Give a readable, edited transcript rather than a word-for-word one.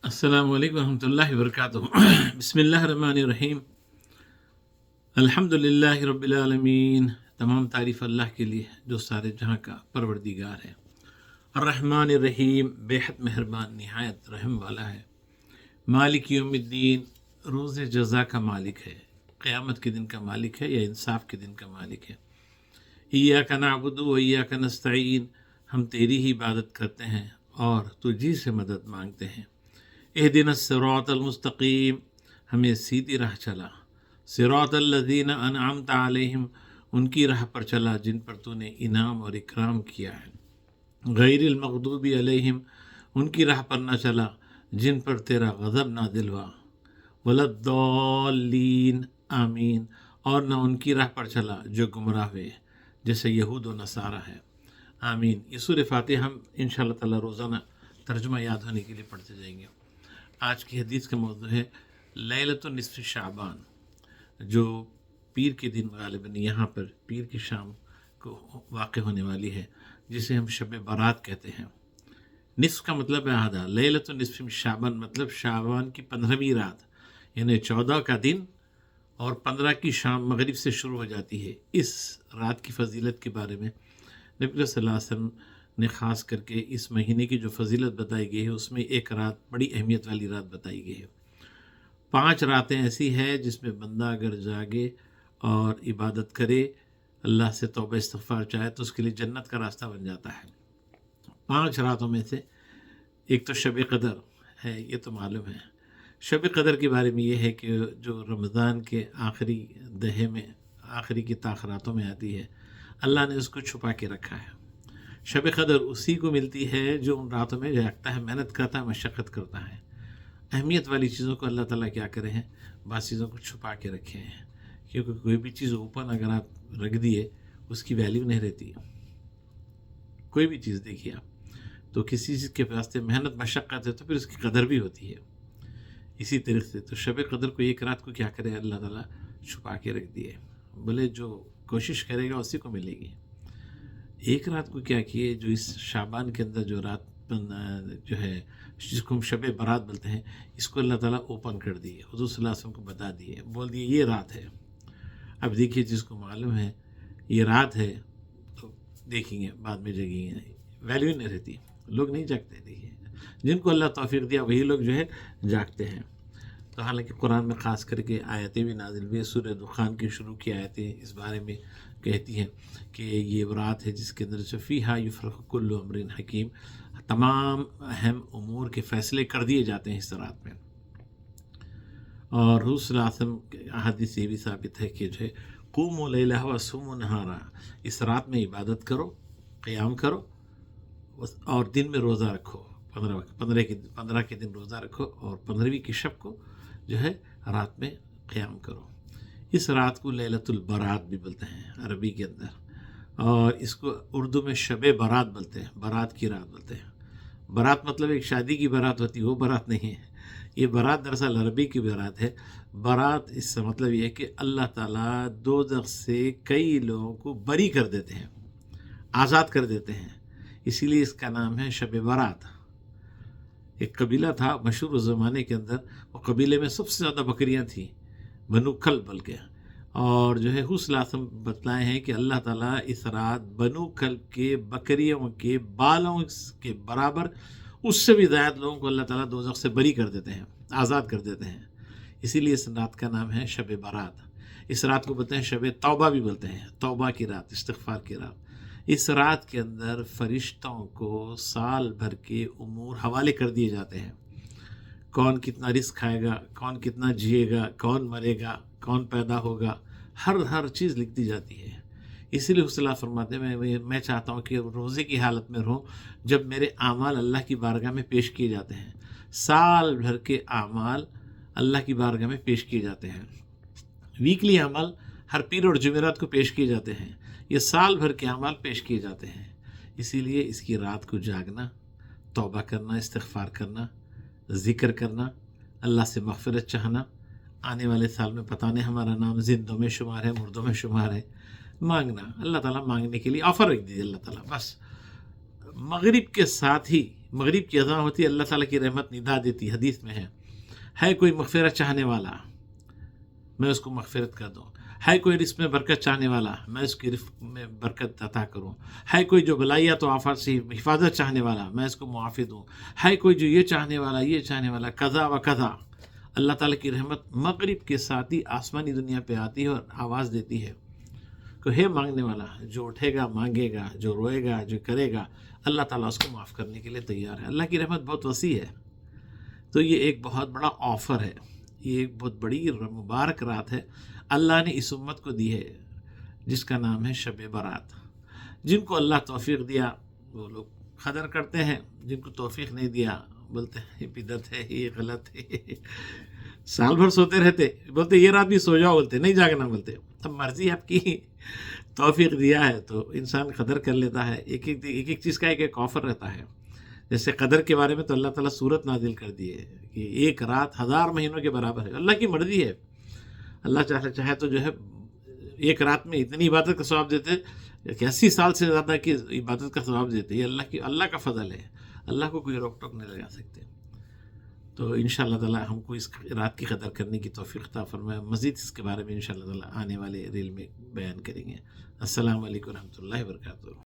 السلام علیکم ورحمۃ اللہ وبرکاتہ۔ بسم اللہ الرحمن الرحیم۔ الحمد للہ رب العالمین۔ تمام تعریف اللہ کے لیے جو سارے جہاں کا پروردگار ہے۔ الرحمن الرحیم، بے حد مہربان نہایت رحم والا ہے۔ مالک یوم الدین، روز جزا کا مالک ہے، قیامت کے دن کا مالک ہے یا انصاف کے دن کا مالک ہے۔ ایاک نعبد و ایاک نستعین، ہم تیری ہی عبادت کرتے ہیں اور تجھی سے مدد مانگتے ہیں۔ اہدنا الصراط المستقیم، ہمیں سیدھی راہ چلا۔ صراط الذین انعمت علیہم، ان کی راہ پر چلا جن پر تو نے انعام اور اکرام کیا ہے۔ غیر المغضوب علیہم، ان کی راہ پر نہ چلا جن پر تیرا غضب نازل ہوا۔ ولا الضالین، آمین، اور نہ ان کی راہ پر چلا جو گمراہ ہوئے جیسے یہود و نصارہ ہے، آمین۔ یہ سورہ فاتحہ ہم انشاءاللہ تعالی روزانہ ترجمہ یاد ہونے کے لیے پڑھتے جائیں گے۔ آج کی حدیث کا موضوع ہے لیلۃ نصف شعبان، جو پیر کے دن غالباً یہاں پر پیر کی شام کو واقع ہونے والی ہے، جسے ہم شب برات کہتے ہیں۔ نصف کا مطلب ہے آدھا، لیلۃ نصف شعبان مطلب شعبان کی 15ویں رات، یعنی 14 کا دن اور 15 کی شام مغرب سے شروع ہو جاتی ہے۔ اس رات کی فضیلت کے بارے میں نبی صلی اللہ علیہ وسلم نے خاص کر کے اس مہینے کی جو فضیلت بتائی گئی ہے اس میں ایک رات بڑی اہمیت والی رات بتائی گئی ہے۔ 5 راتیں ایسی ہے جس میں بندہ اگر جاگے اور عبادت کرے، اللہ سے توبہ استغفار چاہے تو اس کے لیے جنت کا راستہ بن جاتا ہے۔ 5 راتوں میں سے ایک تو شب قدر ہے، یہ تو معلوم ہے۔ شب قدر کے بارے میں یہ ہے کہ جو رمضان کے آخری دہے میں آخری کی تاخراتوں میں آتی ہے، اللہ نے اس کو چھپا کے رکھا ہے۔ شب قدر اسی کو ملتی ہے جو ان راتوں میں جاگتا ہے، محنت کرتا ہے، مشقت کرتا ہے۔ اہمیت والی چیزوں کو اللہ تعالیٰ کیا کرے ہیں، بعض چیزوں کو چھپا کے رکھے ہیں، کیونکہ کوئی بھی چیز اوپن اگر آپ رکھ دیے اس کی ویلیو نہیں رہتی۔ کوئی بھی چیز دیکھیے آپ، تو کسی چیز کے واسطے محنت مشقت ہے تو پھر اس کی قدر بھی ہوتی ہے۔ اسی طریقے سے تو شب قدر کو ایک رات کو کیا کرے اللہ تعالیٰ چھپا کے رکھ دیے، بولے جو کوشش کرے گا اسی کو ملے گی۔ ایک رات کو کیا کیے، جو اس شعبان کے اندر جو رات جو ہے جس کو ہم شب برات بولتے ہیں، اس کو اللہ تعالیٰ اوپن کر دیے، حضور صلی اللہ علیہ وسلم کو بتا دیے، بول دیے یہ رات ہے۔ اب دیکھیے جس کو معلوم ہے یہ رات ہے تو دیکھیں گے، بعد میں جگیں گے، ویلیو نہیں رہتی، لوگ نہیں جاگتے۔ دیکھیے جن کو اللہ توفیق دیا وہی لوگ جو ہے جاگتے ہیں۔ تو حالانکہ قرآن میں خاص کر کے آیتیں بھی نازل ہوئی، سورہ دخان کی شروع کی آیتیں اس بارے میں کہتی ہیں کہ یہ وہ رات ہے جس کے اندر سے فیہا یفرق کل امر حکیم، تمام اہم امور کے فیصلے کر دیے جاتے ہیں اس رات میں۔ اور حضور صلی اللہ علیہ وسلم کے احادیث سے یہ بھی ثابت ہے کہ جو ہے قوموا لیلہ وصوموا نہارا، اس رات میں عبادت کرو، قیام کرو اور دن میں روزہ رکھو، 15 کے دن روزہ رکھو اور 15ویں کی شب کو جو ہے رات میں قیام کرو۔ اس رات کو لیلۃ البرات بھی بولتے ہیں عربی کے اندر، اور اس کو اردو میں شب برات بولتے ہیں، برات کی رات بولتے ہیں۔ برات مطلب ایک شادی کی برات ہوتی ہے، وہ برات نہیں ہے۔ یہ برات دراصل عربی کی برات ہے۔ برات اس سے مطلب یہ ہے کہ اللہ تعالیٰ دوزخ سے کئی لوگوں کو بری کر دیتے ہیں، آزاد کر دیتے ہیں، اسی لیے اس کا نام ہے شب برات۔ ایک قبیلہ تھا مشہور اس زمانے کے اندر، وہ قبیلے میں سب سے زیادہ بکریاں تھیں، بنو کلب بلکہ، اور جو ہے حضور صلی اللہ علیہ وسلم بتلائے ہیں کہ اللہ تعالیٰ اس رات بنو کلب کے بکریوں کے بالوں کے برابر اس سے بھی زیادہ لوگوں کو اللہ تعالیٰ دوزخ سے بری کر دیتے ہیں، آزاد کر دیتے ہیں۔ اسی لیے اس رات کا نام ہے شب برات۔ اس رات کو بولتے ہیں شب توبہ بھی بولتے ہیں، توبہ کی رات، استغفار کی رات۔ اس رات کے اندر فرشتوں کو سال بھر کے امور حوالے کر دیے جاتے ہیں، کون کتنا رزق کھائے گا، کون کتنا جیے گا، کون مرے گا، کون پیدا ہوگا، ہر چیز لکھ دی جاتی ہے۔ اسی لیے صلی اللہ فرماتے ہیں میں چاہتا ہوں کہ روزے کی حالت میں رہوں جب میرے اعمال اللہ کی بارگاہ میں پیش کیے جاتے ہیں۔ سال بھر کے اعمال اللہ کی بارگاہ میں پیش کیے جاتے ہیں، ویکلی اعمال ہر پیر اور جمعرات کو پیش کیے جاتے ہیں، یہ سال بھر کے اعمال پیش کیے جاتے ہیں۔ اسی لیے اس کی رات کو جاگنا، توبہ کرنا، استغفار کرنا، ذکر کرنا، اللہ سے مغفرت چاہنا، آنے والے سال میں پتہ نہیں ہمارا نام زندوں میں شمار ہے مردوں میں شمار ہے، مانگنا، اللہ تعالیٰ مانگنے کے لیے آفر رکھ دیجیے اللہ تعالیٰ۔ بس مغرب کے ساتھ ہی مغرب کی اذان ہوتی ہے، اللہ تعالیٰ کی رحمت ندا دیتی، حدیث میں ہے کوئی مغفرت چاہنے والا میں اس کو مغفرت کر دوں، ہے کوئی رزق میں برکت چاہنے والا میں اس کی رزق میں برکت عطا کروں، ہے کوئی جو بلائیات و آفات سے حفاظت چاہنے والا میں اس کو معافی دوں، ہے کوئی جو یہ چاہنے والا قضا و قضا۔ اللہ تعالیٰ کی رحمت مغرب کے ساتھ ہی آسمانی دنیا پہ آتی ہے اور آواز دیتی ہے کہ ہے مانگنے والا، جو اٹھے گا مانگے گا، جو روئے گا، جو کرے گا، اللہ تعالیٰ اس کو معاف کرنے کے لیے تیار ہے۔ اللہ کی رحمت بہت وسیع ہے، تو یہ ایک بہت بڑا آفر ہے، یہ ایک بہت بڑی مبارک رات ہے اللہ نے اس امت کو دی ہے، جس کا نام ہے شب برات۔ جن کو اللہ توفیق دیا وہ لوگ قدر کرتے ہیں، جن کو توفیق نہیں دیا بولتے ہیں یہ بدعت ہے، یہ غلط ہے، سال بھر سوتے رہتے، بولتے یہ رات بھی سو جاؤ، بولتے نہیں جاگنا، بولتے اب مرضی آپ کی، توفیق دیا ہے تو انسان قدر کر لیتا ہے۔ ایک ایک چیز کا ایک آفر رہتا ہے، جیسے قدر کے بارے میں تو اللہ تعالیٰ صورت نازل کر دی ہے کہ ایک رات 1000 مہینوں کے برابر ہے، اللہ کی مرضی ہے۔ اللہ چاہے تو جو ہے ایک رات میں اتنی عبادت کا ثواب دیتے کہ 80 سال سے زیادہ کی عبادت کا ثواب دیتے، یہ اللہ کا فضل ہے، اللہ کو کوئی روک ٹوک نہیں لگا سکتے۔ تو انشاءاللہ تعالیٰ ہم کو اس رات کی قدر کرنے کی توفیق عطا فرمائے، مزید اس کے بارے میں انشاءاللہ تعالیٰ آنے والے ریل میں بیان کریں گے۔ السلام علیکم ورحمۃ اللہ وبرکاتہ۔